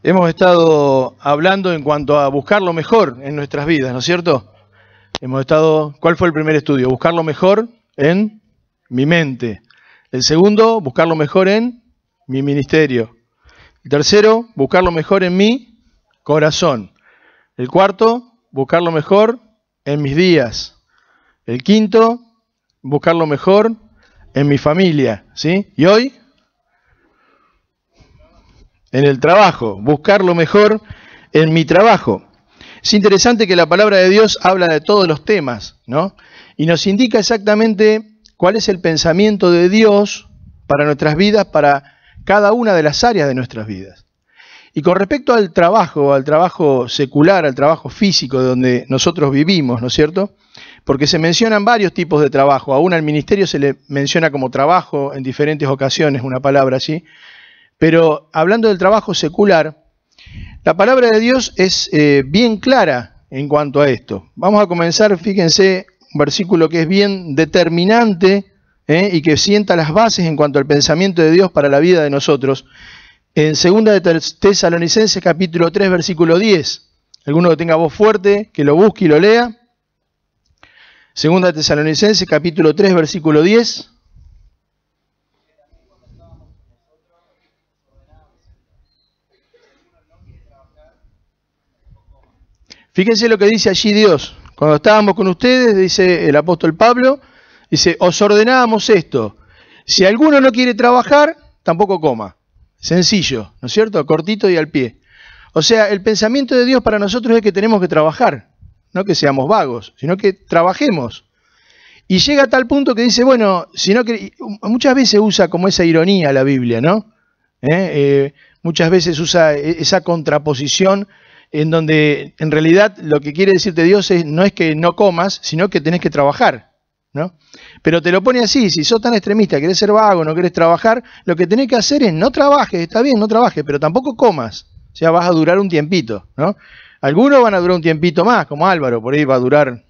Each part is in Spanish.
Hemos estado hablando en cuanto a buscar lo mejor en nuestras vidas, ¿no es cierto? ¿Cuál fue el primer estudio? Buscar lo mejor en mi mente. El segundo, buscar lo mejor en mi ministerio. El tercero, buscar lo mejor en mi corazón. El cuarto, buscar lo mejor en mis días. El quinto, buscar lo mejor en mi familia, ¿sí? Y hoy, en el trabajo, buscar lo mejor en mi trabajo. Es interesante que la palabra de Dios habla de todos los temas, ¿no? Y nos indica exactamente cuál es el pensamiento de Dios para nuestras vidas, para cada una de las áreas de nuestras vidas. Y con respecto al trabajo secular, al trabajo físico de donde nosotros vivimos, ¿no es cierto? Porque se mencionan varios tipos de trabajo. Aún al ministerio se le menciona como trabajo en diferentes ocasiones, una palabra así. Pero hablando del trabajo secular, la palabra de Dios es bien clara en cuanto a esto. Vamos a comenzar, fíjense, un versículo que es bien determinante y que sienta las bases en cuanto al pensamiento de Dios para la vida de nosotros. En 2 de Tesalonicenses capítulo 3, versículo 10. Alguno que tenga voz fuerte, que lo busque y lo lea. 2 de Tesalonicenses capítulo 3, versículo 10. Fíjense lo que dice allí Dios. Cuando estábamos con ustedes, dice el apóstol Pablo, dice, os ordenábamos esto. Si alguno no quiere trabajar, tampoco coma. Sencillo, ¿no es cierto? Cortito y al pie. O sea, el pensamiento de Dios para nosotros es que tenemos que trabajar. No que seamos vagos, sino que trabajemos. Y llega a tal punto que dice, bueno, sino que muchas veces usa como esa ironía la Biblia, ¿no? Muchas veces usa esa contraposición en donde en realidad lo que quiere decirte Dios no es que no comas, sino que tenés que trabajar, ¿no? Pero te lo pone así, si sos tan extremista, querés ser vago, no querés trabajar, lo que tenés que hacer es no trabajes, está bien, no trabajes, pero tampoco comas, o sea, vas a durar un tiempito, ¿no? Algunos van a durar un tiempito más, como Álvaro, por ahí va a durar,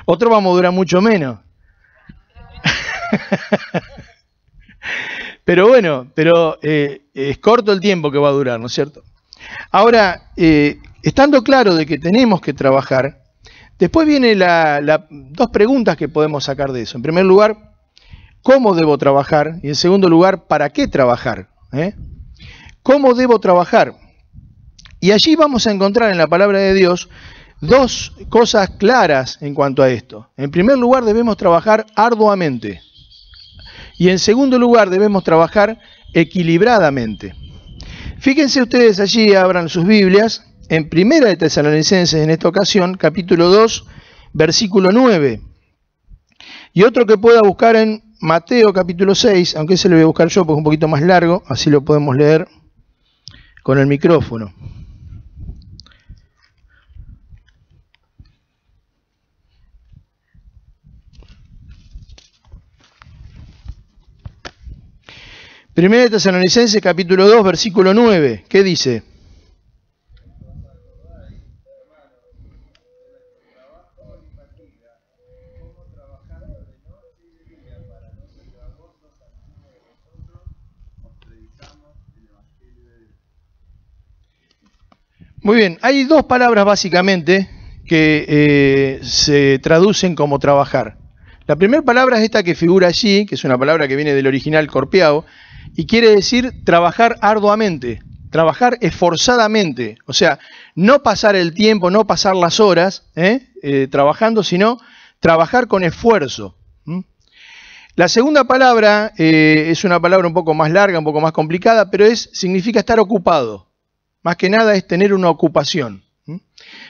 otros vamos a durar mucho menos. Pero bueno, es corto el tiempo que va a durar, ¿no es cierto? Ahora, estando claro de que tenemos que trabajar, después vienen dos preguntas que podemos sacar de eso. En primer lugar, ¿cómo debo trabajar? Y en segundo lugar, ¿para qué trabajar? ¿Cómo debo trabajar? Y allí vamos a encontrar en la palabra de Dios dos cosas claras en cuanto a esto. En primer lugar, debemos trabajar arduamente. Y en segundo lugar, debemos trabajar equilibradamente. Fíjense ustedes allí, abran sus Biblias, en 1 de Tesalonicenses en esta ocasión, capítulo 2, versículo 9. Y otro que pueda buscar en Mateo capítulo 6, aunque ese lo voy a buscar yo porque es un poquito más largo, así lo podemos leer con el micrófono. Primera de Tesalonicenses capítulo 2, versículo 9. ¿Qué dice? Muy bien, hay dos palabras básicamente que se traducen como trabajar. La primera palabra es esta que figura allí, que es una palabra que viene del original corpeado, y quiere decir trabajar arduamente, trabajar esforzadamente. O sea, no pasar el tiempo, no pasar las horas trabajando, sino trabajar con esfuerzo. La segunda palabra es una palabra un poco más larga, un poco más complicada, pero significa estar ocupado. Más que nada es tener una ocupación.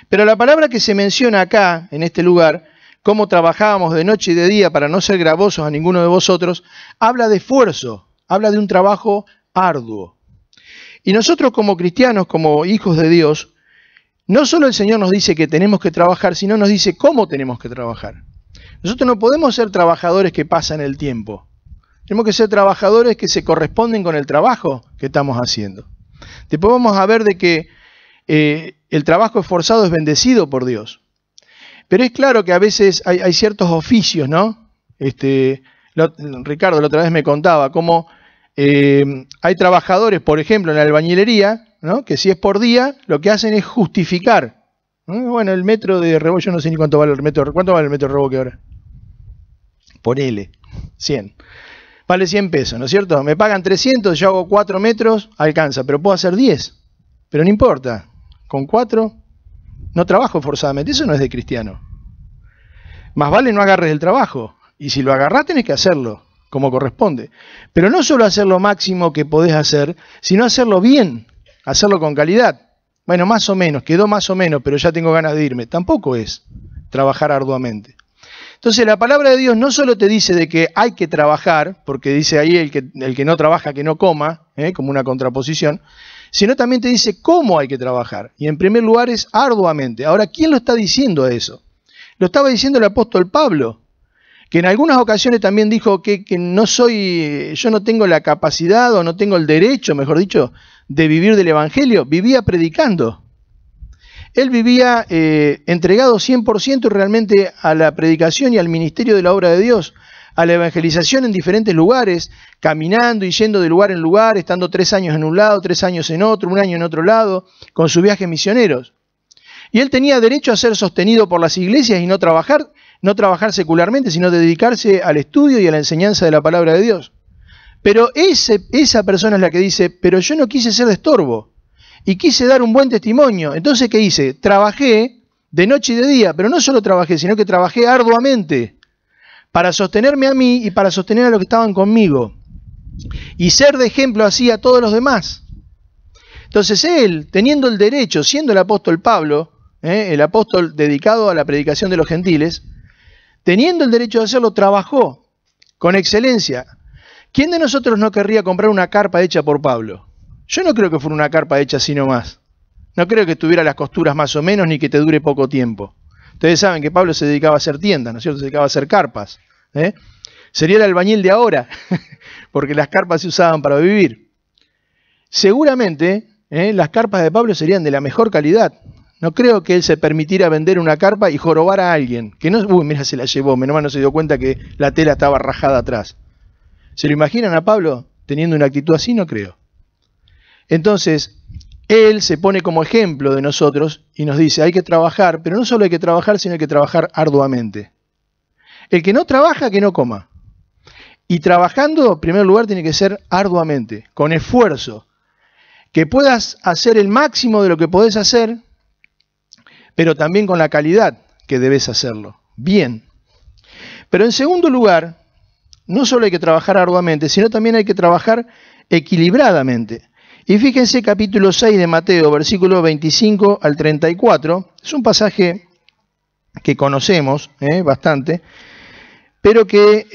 Pero la palabra que se menciona acá, en este lugar, cómo trabajábamos de noche y de día para no ser gravosos a ninguno de vosotros, habla de esfuerzo, habla de un trabajo arduo. Y nosotros como cristianos, como hijos de Dios, no solo el Señor nos dice que tenemos que trabajar, sino nos dice cómo tenemos que trabajar. Nosotros no podemos ser trabajadores que pasan el tiempo. Tenemos que ser trabajadores que se corresponden con el trabajo que estamos haciendo. Después vamos a ver de que el trabajo esforzado es bendecido por Dios. Pero es claro que a veces hay ciertos oficios, ¿no? Ricardo la otra vez me contaba cómo Hay trabajadores, por ejemplo, en la albañilería, ¿no?, que si es por día, lo que hacen es justificar. Bueno, el metro de reboque, yo no sé ni cuánto vale el metro. ¿Cuánto vale el metro de reboque ahora? Ponele, 100. Vale 100 pesos, ¿no es cierto? Me pagan 300, yo hago 4 metros, alcanza, pero puedo hacer 10. Pero no importa, con 4 no trabajo forzadamente, eso no es de cristiano. Más vale no agarres el trabajo, y si lo agarrás tenés que hacerlo como corresponde. Pero no solo hacer lo máximo que podés hacer, sino hacerlo bien, hacerlo con calidad. Bueno, más o menos, quedó más o menos, pero ya tengo ganas de irme. Tampoco es trabajar arduamente. Entonces la palabra de Dios no solo te dice de que hay que trabajar, porque dice ahí el que no trabaja que no coma, como una contraposición, sino también te dice cómo hay que trabajar. Y en primer lugar es arduamente. Ahora, ¿quién lo está diciendo eso? Lo estaba diciendo el apóstol Pablo, que en algunas ocasiones también dijo que yo no tengo la capacidad o no tengo el derecho, mejor dicho, de vivir del evangelio. Vivía predicando. Él vivía entregado 100% realmente a la predicación y al ministerio de la obra de Dios, a la evangelización en diferentes lugares, caminando y yendo de lugar en lugar, estando 3 años en un lado, 3 años en otro, 1 año en otro lado, con sus viajes misioneros. Y él tenía derecho a ser sostenido por las iglesias y no trabajar secularmente, sino dedicarse al estudio y a la enseñanza de la palabra de Dios. Pero esa persona es la que dice, pero yo no quise ser de estorbo y quise dar un buen testimonio. Entonces, ¿qué hice? Trabajé de noche y de día, pero no solo trabajé, sino que trabajé arduamente para sostenerme a mí y para sostener a los que estaban conmigo. Y ser de ejemplo así a todos los demás. Entonces él, teniendo el derecho, siendo el apóstol Pablo, el apóstol dedicado a la predicación de los gentiles, teniendo el derecho de hacerlo, trabajó con excelencia. ¿Quién de nosotros no querría comprar una carpa hecha por Pablo? Yo no creo que fuera una carpa hecha así nomás. No creo que tuviera las costuras más o menos ni que te dure poco tiempo. Ustedes saben que Pablo se dedicaba a hacer tiendas, ¿no es cierto? Se dedicaba a hacer carpas. Sería el albañil de ahora, porque las carpas se usaban para vivir. Seguramente las carpas de Pablo serían de la mejor calidad. No creo que él se permitiera vender una carpa y jorobar a alguien. Que no, mira, se la llevó, menos mal no se dio cuenta que la tela estaba rajada atrás. ¿Se lo imaginan a Pablo teniendo una actitud así? No creo. Entonces, él se pone como ejemplo de nosotros y nos dice, hay que trabajar, pero no solo hay que trabajar, sino hay que trabajar arduamente. El que no trabaja, que no coma. Y trabajando, en primer lugar, tiene que ser arduamente, con esfuerzo. Que puedas hacer el máximo de lo que podés hacer, pero también con la calidad que debes hacerlo. Bien. Pero en segundo lugar, no solo hay que trabajar arduamente, sino también hay que trabajar equilibradamente. Y fíjense capítulo 6 de Mateo, versículo 25 al 34. Es un pasaje que conocemos bastante, pero que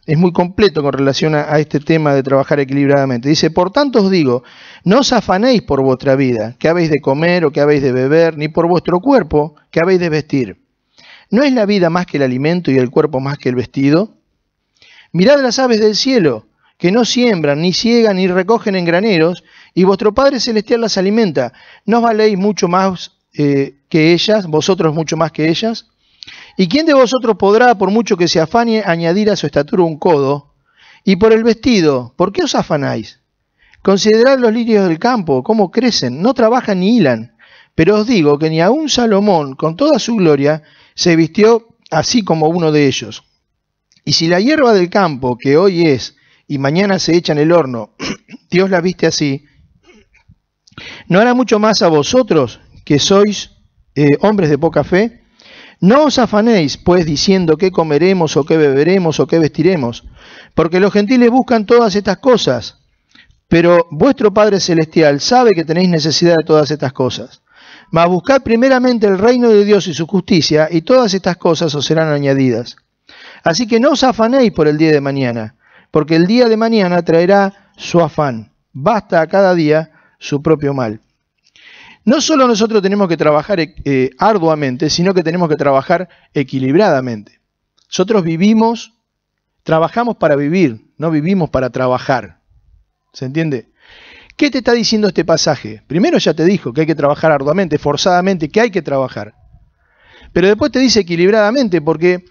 es muy completo con relación a este tema de trabajar equilibradamente. Dice, por tanto os digo, no os afanéis por vuestra vida, qué habéis de comer o qué habéis de beber, ni por vuestro cuerpo, qué habéis de vestir. ¿No es la vida más que el alimento y el cuerpo más que el vestido? Mirad las aves del cielo, que no siembran, ni ciegan, ni recogen en graneros, y vuestro Padre Celestial las alimenta. ¿No valéis mucho más que ellas, vosotros mucho más que ellas? ¿Y quién de vosotros podrá, por mucho que se afane, añadir a su estatura un codo? Y por el vestido, ¿por qué os afanáis? Considerad los lirios del campo, cómo crecen, no trabajan ni hilan. Pero os digo que ni aun Salomón, con toda su gloria, se vistió así como uno de ellos. Y si la hierba del campo, que hoy es, y mañana se echa en el horno, Dios la viste así, ¿no hará mucho más a vosotros, que sois hombres de poca fe? No os afanéis, pues, diciendo qué comeremos, o qué beberemos, o qué vestiremos, porque los gentiles buscan todas estas cosas, pero vuestro Padre Celestial sabe que tenéis necesidad de todas estas cosas. Mas buscad primeramente el reino de Dios y su justicia, y todas estas cosas os serán añadidas. Así que no os afanéis por el día de mañana, porque el día de mañana traerá su afán. Basta a cada día su propio mal. No solo nosotros tenemos que trabajar arduamente, sino que tenemos que trabajar equilibradamente. Nosotros trabajamos para vivir, no vivimos para trabajar. ¿Se entiende? ¿Qué te está diciendo este pasaje? Primero ya te dijo que hay que trabajar arduamente, forzadamente, que hay que trabajar. Pero después te dice equilibradamente, porque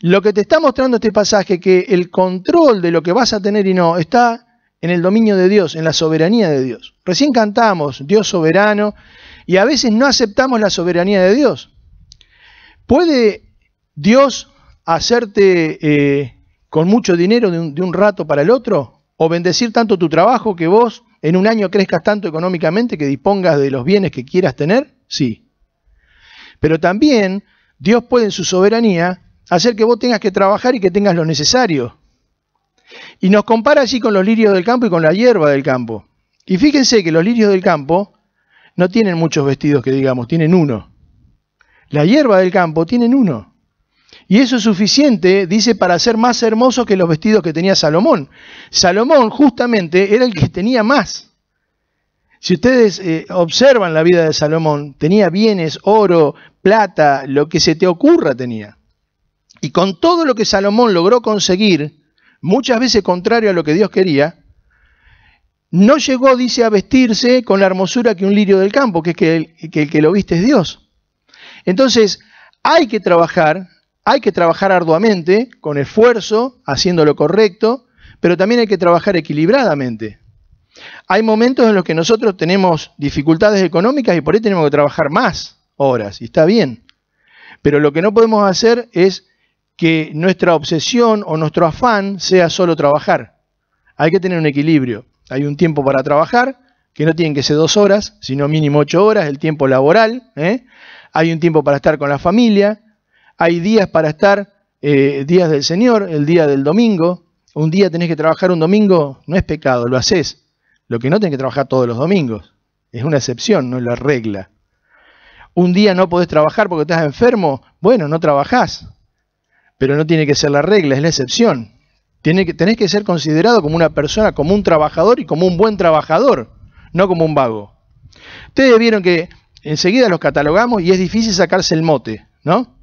Lo que te está mostrando este pasaje es que el control de lo que vas a tener y no está en el dominio de Dios, en la soberanía de Dios. Recién cantamos Dios soberano y a veces no aceptamos la soberanía de Dios. ¿Puede Dios hacerte con mucho dinero de un rato para el otro? ¿O bendecir tanto tu trabajo que vos en un año crezcas tanto económicamente que dispongas de los bienes que quieras tener? Sí. Pero también Dios puede en su soberanía hacer que vos tengas que trabajar y que tengas lo necesario. Y nos compara así con los lirios del campo y con la hierba del campo. Y fíjense que los lirios del campo no tienen muchos vestidos que digamos, tienen uno. La hierba del campo tienen uno. Y eso es suficiente, dice, para ser más hermosos que los vestidos que tenía Salomón. Salomón justamente era el que tenía más. Si ustedes observan la vida de Salomón, tenía bienes, oro, plata, lo que se te ocurra tenía. Y con todo lo que Salomón logró conseguir, muchas veces contrario a lo que Dios quería, no llegó, dice, a vestirse con la hermosura que un lirio del campo, que es que el que lo viste es Dios. Entonces, hay que trabajar arduamente, con esfuerzo, haciendo lo correcto, pero también hay que trabajar equilibradamente. Hay momentos en los que nosotros tenemos dificultades económicas y por ahí tenemos que trabajar más horas, y está bien. Pero lo que no podemos hacer es que nuestra obsesión o nuestro afán sea solo trabajar. Hay que tener un equilibrio. Hay un tiempo para trabajar, que no tienen que ser 2 horas, sino mínimo 8 horas, el tiempo laboral. Hay un tiempo para estar con la familia. Hay días para estar, días del Señor, el día del domingo. Un día tenés que trabajar un domingo, no es pecado, lo haces. Lo que no tenés que trabajar todos los domingos. Es una excepción, no es la regla. Un día no podés trabajar porque estás enfermo, bueno, no trabajás. Pero no tiene que ser la regla, es la excepción. Tenés que ser considerado como una persona, como un trabajador y como un buen trabajador, no como un vago. Ustedes vieron que enseguida los catalogamos y es difícil sacarse el mote, ¿no?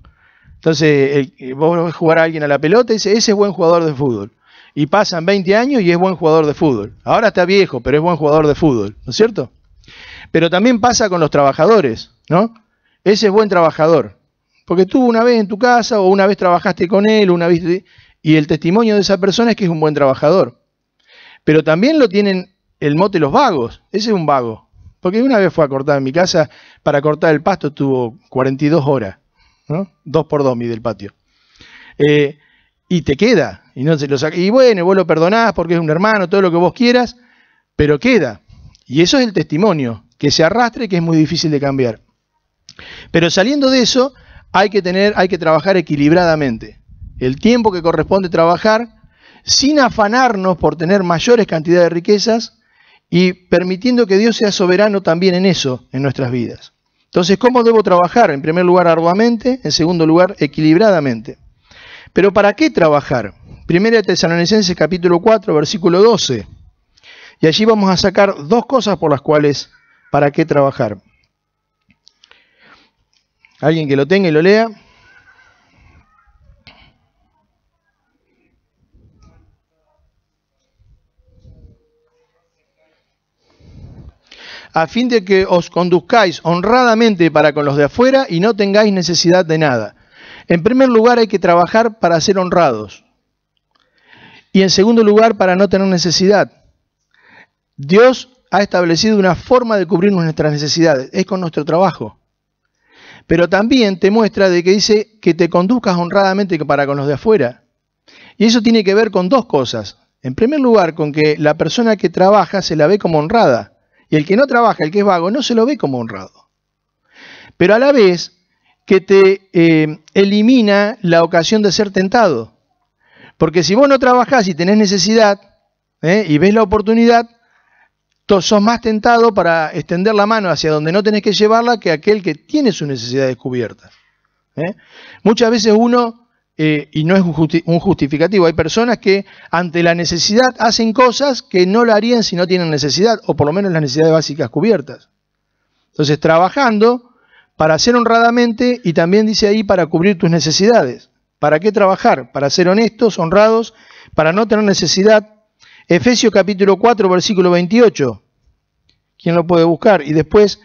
Entonces, vos ves jugar a alguien a la pelota y dice, ese es buen jugador de fútbol. Y pasan 20 años y es buen jugador de fútbol. Ahora está viejo, pero es buen jugador de fútbol, ¿no es cierto? Pero también pasa con los trabajadores, ¿no? Ese es buen trabajador. Porque tú una vez en tu casa o una vez trabajaste con él, una vez, y el testimonio de esa persona es que es un buen trabajador. Pero también lo tienen el mote los vagos. Ese es un vago. Porque una vez fue a cortar en mi casa, para cortar el pasto tuvo 42 horas, ¿no? 2x2 mide el patio. Y te queda. Y, no se lo saca. Y bueno, vos lo perdonás porque es un hermano, todo lo que vos quieras, pero queda. Y eso es el testimonio, que se arrastra y que es muy difícil de cambiar. Pero saliendo de eso, hay que trabajar equilibradamente. El tiempo que corresponde trabajar, sin afanarnos por tener mayores cantidades de riquezas y permitiendo que Dios sea soberano también en eso, en nuestras vidas. Entonces, ¿cómo debo trabajar? En primer lugar, arduamente. En segundo lugar, equilibradamente. ¿Pero para qué trabajar? Primera de Tesalonicenses capítulo 4, versículo 12. Y allí vamos a sacar 2 cosas por las cuales, ¿para qué trabajar? Alguien que lo tenga y lo lea. A fin de que os conduzcáis honradamente para con los de afuera y no tengáis necesidad de nada. En primer lugar hay que trabajar para ser honrados. Y en segundo lugar para no tener necesidad. Dios ha establecido una forma de cubrir nuestras necesidades. Es con nuestro trabajo. Pero también te muestra de que dice que te conduzcas honradamente para con los de afuera. Y eso tiene que ver con 2 cosas. En primer lugar, con que la persona que trabaja se la ve como honrada. Y el que no trabaja, el que es vago, no se lo ve como honrado. Pero a la vez que te elimina la ocasión de ser tentado. Porque si vos no trabajás y tenés necesidad y ves la oportunidad, sos más tentado para extender la mano hacia donde no tenés que llevarla que aquel que tiene sus necesidades cubiertas. Muchas veces uno, y no es un justificativo, hay personas que ante la necesidad hacen cosas que no lo harían si no tienen necesidad, o por lo menos las necesidades básicas cubiertas. Entonces, trabajando para hacer honradamente y también dice ahí para cubrir tus necesidades. ¿Para qué trabajar? Para ser honestos, honrados, para no tener necesidad. Efesios capítulo 4, versículo 28. ¿Quién lo puede buscar? Y después,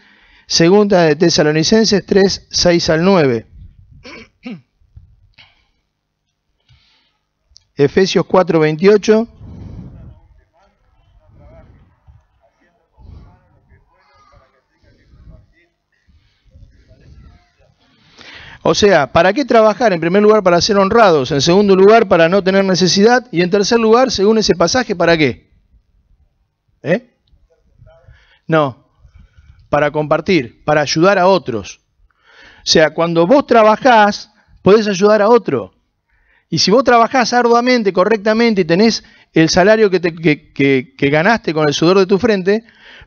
segunda de Tesalonicenses 3, 6 al 9. Efesios 4:28. O sea, ¿para qué trabajar? En primer lugar, para ser honrados. En segundo lugar, para no tener necesidad. Y en tercer lugar, según ese pasaje, ¿para qué? No, para compartir, para ayudar a otros. O sea, cuando vos trabajás, podés ayudar a otro. Y si vos trabajás arduamente, correctamente, y tenés el salario que ganaste con el sudor de tu frente,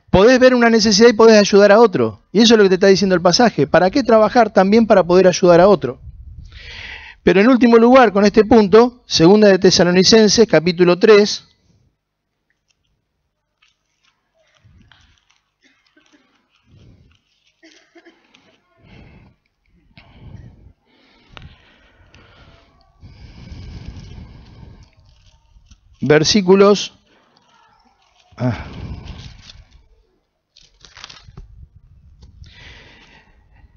podés ver una necesidad y podés ayudar a otro. Y eso es lo que te está diciendo el pasaje. ¿Para qué trabajar? También para poder ayudar a otro. Pero en último lugar, con este punto, segunda de Tesalonicenses, capítulo 3. Versículos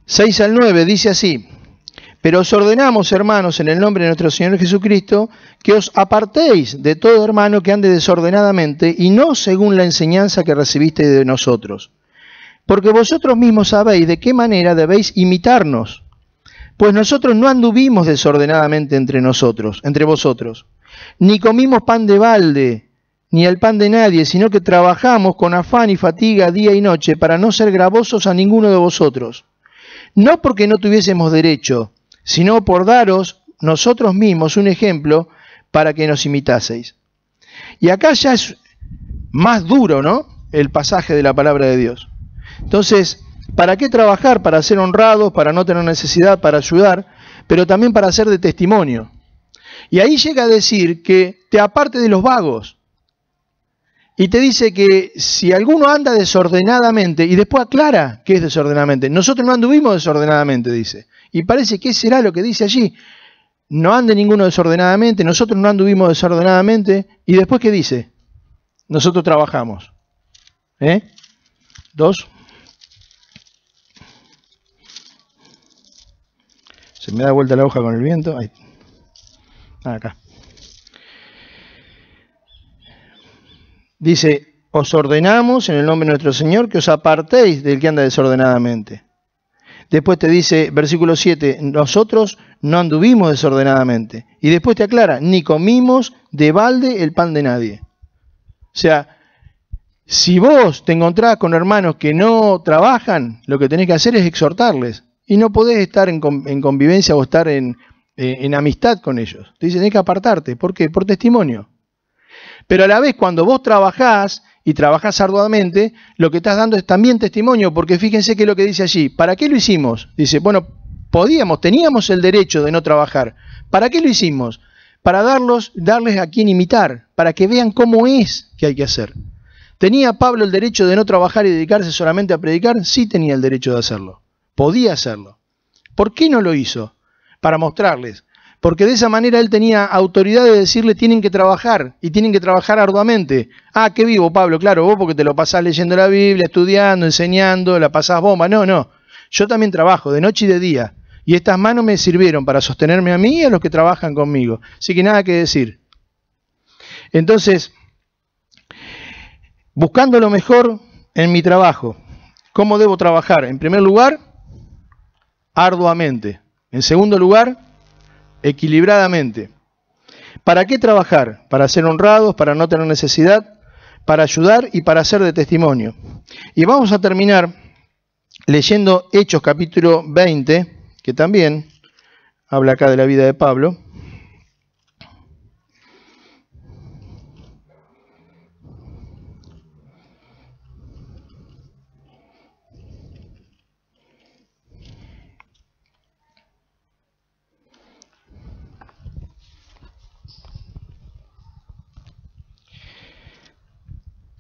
6 al 9, dice así: pero os ordenamos, hermanos, en el nombre de nuestro Señor Jesucristo, que os apartéis de todo hermano que ande desordenadamente y no según la enseñanza que recibisteis de nosotros. Porque vosotros mismos sabéis de qué manera debéis imitarnos, pues nosotros no anduvimos desordenadamente entre vosotros, ni comimos pan de balde, ni el pan de nadie, sino que trabajamos con afán y fatiga día y noche para no ser gravosos a ninguno de vosotros. No porque no tuviésemos derecho, sino por daros nosotros mismos un ejemplo para que nos imitaseis. Y acá ya es más duro, ¿no?, el pasaje de la palabra de Dios. Entonces, ¿para qué trabajar? Para ser honrados, para no tener necesidad, para ayudar, pero también para ser de testimonio. Y ahí llega a decir que te aparte de los vagos. Y te dice que si alguno anda desordenadamente, y después aclara qué es desordenadamente. Nosotros no anduvimos desordenadamente, dice. Y parece que será lo que dice allí. No ande ninguno desordenadamente, nosotros no anduvimos desordenadamente. ¿Y después qué dice? Nosotros trabajamos. 2. Se me da vuelta la hoja con el viento. Ahí. Acá. Dice, os ordenamos en el nombre de nuestro Señor que os apartéis del que anda desordenadamente. Después te dice, versículo 7, nosotros no anduvimos desordenadamente. Y después te aclara, ni comimos de balde el pan de nadie. O sea, si vos te encontrás con hermanos que no trabajan, lo que tenés que hacer es exhortarles. Y no podés estar en convivencia o estar en amistad con ellos. Te dice, tenés que apartarte. ¿Por qué? Por testimonio. Pero a la vez, cuando vos trabajás y trabajás arduamente, lo que estás dando es también testimonio, porque fíjense que es lo que dice allí. ¿Para qué lo hicimos? Dice, bueno, teníamos el derecho de no trabajar. ¿Para qué lo hicimos? Para darles a quien imitar, para que vean cómo es que hay que hacer. ¿Tenía Pablo el derecho de no trabajar y dedicarse solamente a predicar? Sí tenía el derecho de hacerlo. Podía hacerlo. ¿Por qué no lo hizo? Para mostrarles. Porque de esa manera él tenía autoridad de decirle tienen que trabajar y tienen que trabajar arduamente. Ah, qué vivo, Pablo, claro, vos porque te lo pasás leyendo la Biblia, estudiando, enseñando, la pasás bomba. No, yo también trabajo de noche y de día. Y estas manos me sirvieron para sostenerme a mí y a los que trabajan conmigo. Así que nada que decir. Entonces, buscando lo mejor en mi trabajo. ¿Cómo debo trabajar? En primer lugar, arduamente. En segundo lugar, equilibradamente. ¿Para qué trabajar? Para ser honrados, para no tener necesidad, para ayudar y para ser de testimonio. Y vamos a terminar leyendo Hechos capítulo 20, que también habla acá de la vida de Pablo.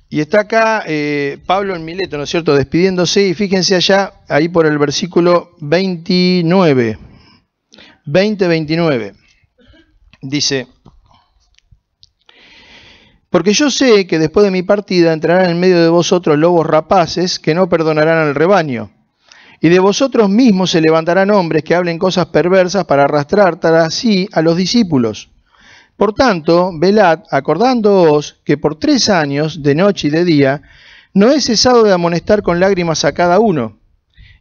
Y está acá Pablo en Mileto, ¿no es cierto?, despidiéndose, y fíjense allá, ahí por el versículo 29, 20-29, dice, porque yo sé que después de mi partida entrarán en medio de vosotros lobos rapaces que no perdonarán al rebaño, y de vosotros mismos se levantarán hombres que hablen cosas perversas para arrastrar tras sí a los discípulos. Por tanto, velad, acordándoos que por 3 años, de noche y de día, no he cesado de amonestar con lágrimas a cada uno.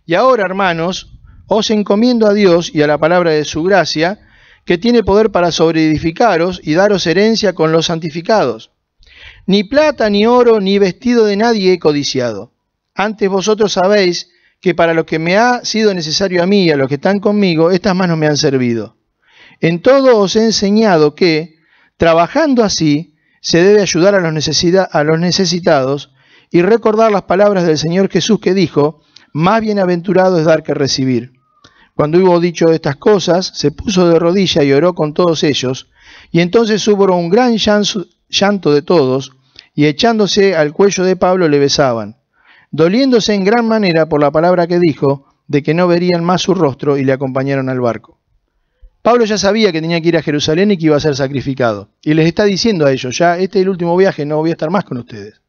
Y ahora, hermanos, os encomiendo a Dios y a la palabra de su gracia, que tiene poder para sobreedificaros y daros herencia con los santificados. Ni plata, ni oro, ni vestido de nadie he codiciado. Antes vosotros sabéis que para lo que me ha sido necesario a mí y a los que están conmigo, estas manos me han servido. En todo os he enseñado que, trabajando así, se debe ayudar a los necesitados y recordar las palabras del Señor Jesús que dijo, más bienaventurado es dar que recibir. Cuando hubo dicho estas cosas, se puso de rodilla y oró con todos ellos, y entonces hubo un gran llanto de todos, y echándose al cuello de Pablo le besaban, doliéndose en gran manera por la palabra que dijo, de que no verían más su rostro, y le acompañaron al barco. Pablo ya sabía que tenía que ir a Jerusalén y que iba a ser sacrificado. Y les está diciendo a ellos, ya este es el último viaje, no voy a estar más con ustedes.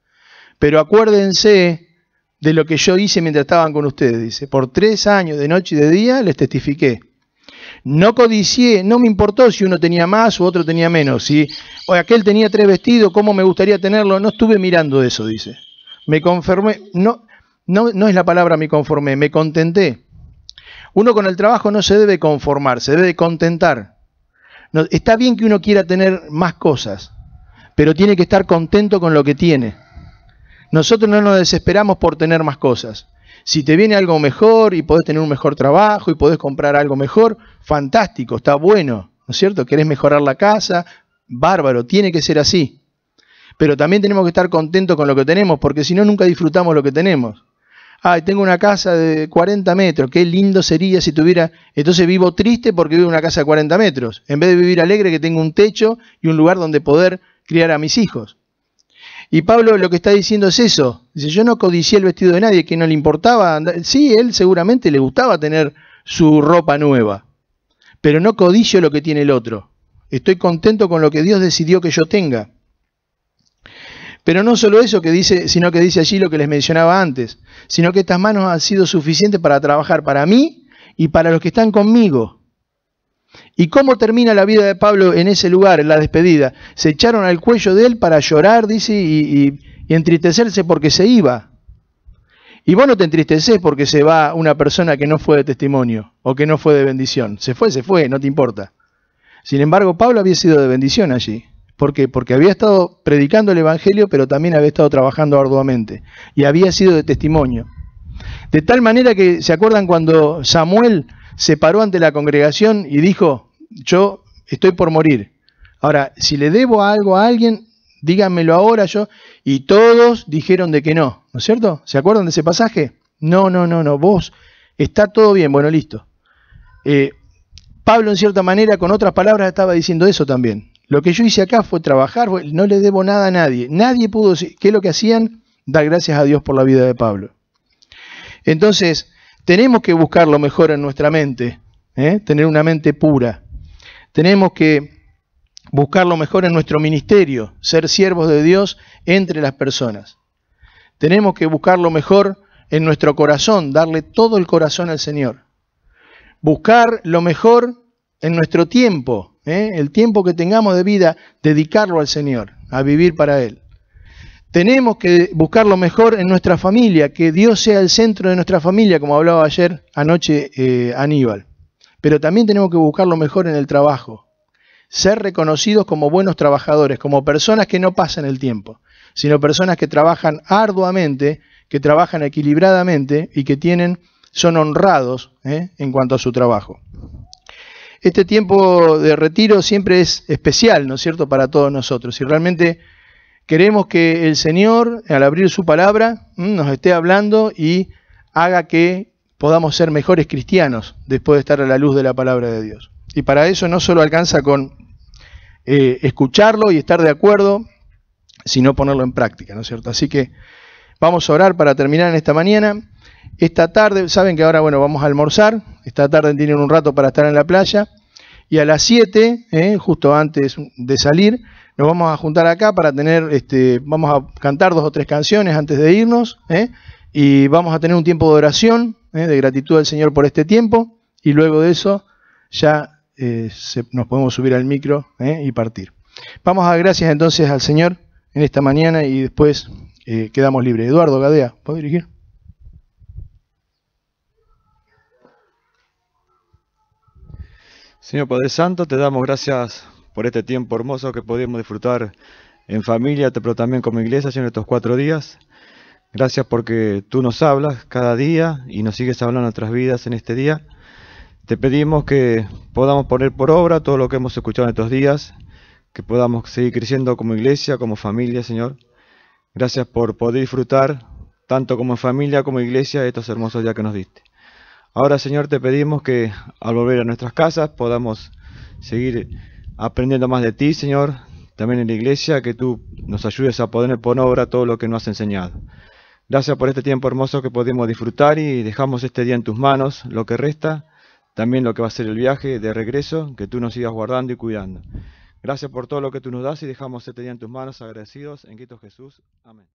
Pero acuérdense de lo que yo hice mientras estaban con ustedes, dice. Por 3 años, de noche y de día, les testifiqué. No codicié, no me importó si uno tenía más o otro tenía menos. Si aquel tenía 3 vestidos, ¿cómo me gustaría tenerlo? No estuve mirando eso, dice. Me conformé, no es la palabra me conformé, me contenté. Uno con el trabajo no se debe conformar, se debe contentar. No, está bien que uno quiera tener más cosas, pero tiene que estar contento con lo que tiene. Nosotros no nos desesperamos por tener más cosas. Si te viene algo mejor y podés tener un mejor trabajo y podés comprar algo mejor, fantástico, está bueno, ¿no es cierto? ¿Querés mejorar la casa? Bárbaro, tiene que ser así. Pero también tenemos que estar contentos con lo que tenemos, porque si no, nunca disfrutamos lo que tenemos. Tengo una casa de 40 metros, qué lindo sería si tuviera... Entonces vivo triste porque vivo en una casa de 40 metros, en vez de vivir alegre que tengo un techo y un lugar donde poder criar a mis hijos. Y Pablo lo que está diciendo es eso. Dice, yo no codicié el vestido de nadie, que no le importaba andar. Sí, él seguramente le gustaba tener su ropa nueva, pero no codicio lo que tiene el otro. Estoy contento con lo que Dios decidió que yo tenga. Pero no solo eso que dice, sino que dice allí lo que les mencionaba antes, sino que estas manos han sido suficientes para trabajar para mí y para los que están conmigo. ¿Y cómo termina la vida de Pablo en ese lugar, en la despedida? Se echaron al cuello de él para llorar, dice, y entristecerse porque se iba. Y vos no te entristeces porque se va una persona que no fue de testimonio o que no fue de bendición. Se fue, no te importa. Sin embargo, Pablo había sido de bendición allí. ¿Por qué? Porque había estado predicando el Evangelio, pero también había estado trabajando arduamente. Y había sido de testimonio. De tal manera que, ¿se acuerdan cuando Samuel se paró ante la congregación y dijo, yo estoy por morir? Ahora, si le debo algo a alguien, díganmelo ahora yo. Y todos dijeron de que no, ¿no es cierto? ¿Se acuerdan de ese pasaje? No, vos, está todo bien, bueno, listo. Pablo, en cierta manera, con otras palabras, estaba diciendo eso también. Lo que yo hice acá fue trabajar, no le debo nada a nadie. Nadie pudo decir, ¿qué es lo que hacían? Dar gracias a Dios por la vida de Pablo. Entonces, tenemos que buscar lo mejor en nuestra mente, tener una mente pura. Tenemos que buscar lo mejor en nuestro ministerio, ser siervos de Dios entre las personas. Tenemos que buscar lo mejor en nuestro corazón, darle todo el corazón al Señor. Buscar lo mejor en nuestro tiempo, el tiempo que tengamos de vida, dedicarlo al Señor, a vivir para Él. Tenemos que buscar lo mejor en nuestra familia, que Dios sea el centro de nuestra familia, como hablaba anoche Aníbal. Pero también tenemos que buscar lo mejor en el trabajo, ser reconocidos como buenos trabajadores, como personas que no pasan el tiempo, sino personas que trabajan arduamente, que trabajan equilibradamente y que son honrados en cuanto a su trabajo. Este tiempo de retiro siempre es especial, ¿no es cierto?, para todos nosotros. Y realmente queremos que el Señor, al abrir su palabra, nos esté hablando y haga que podamos ser mejores cristianos después de estar a la luz de la palabra de Dios. Y para eso no solo alcanza con escucharlo y estar de acuerdo, sino ponerlo en práctica, ¿no es cierto? Así que vamos a orar para terminar en esta mañana. Esta tarde, saben que ahora vamos a almorzar, esta tarde tienen un rato para estar en la playa, y a las 7, justo antes de salir, nos vamos a juntar acá para vamos a cantar 2 o 3 canciones antes de irnos, y vamos a tener un tiempo de oración, de gratitud al Señor por este tiempo, y luego de eso ya nos podemos subir al micro y partir. Vamos a dar gracias entonces al Señor en esta mañana y después quedamos libres. Eduardo Gadea, ¿puedo dirigir? Señor Padre Santo, te damos gracias por este tiempo hermoso que podemos disfrutar en familia, pero también como iglesia, Señor, estos 4 días. Gracias porque tú nos hablas cada día y nos sigues hablando en nuestras vidas en este día. Te pedimos que podamos poner por obra todo lo que hemos escuchado en estos días, que podamos seguir creciendo como iglesia, como familia, Señor. Gracias por poder disfrutar, tanto como familia como iglesia, estos hermosos días que nos diste. Ahora, Señor, te pedimos que al volver a nuestras casas podamos seguir aprendiendo más de ti, Señor, también en la iglesia, que tú nos ayudes a poner por obra todo lo que nos has enseñado. Gracias por este tiempo hermoso que podemos disfrutar y dejamos este día en tus manos, lo que resta, también lo que va a ser el viaje de regreso, que tú nos sigas guardando y cuidando. Gracias por todo lo que tú nos das y dejamos este día en tus manos agradecidos en Cristo Jesús. Amén.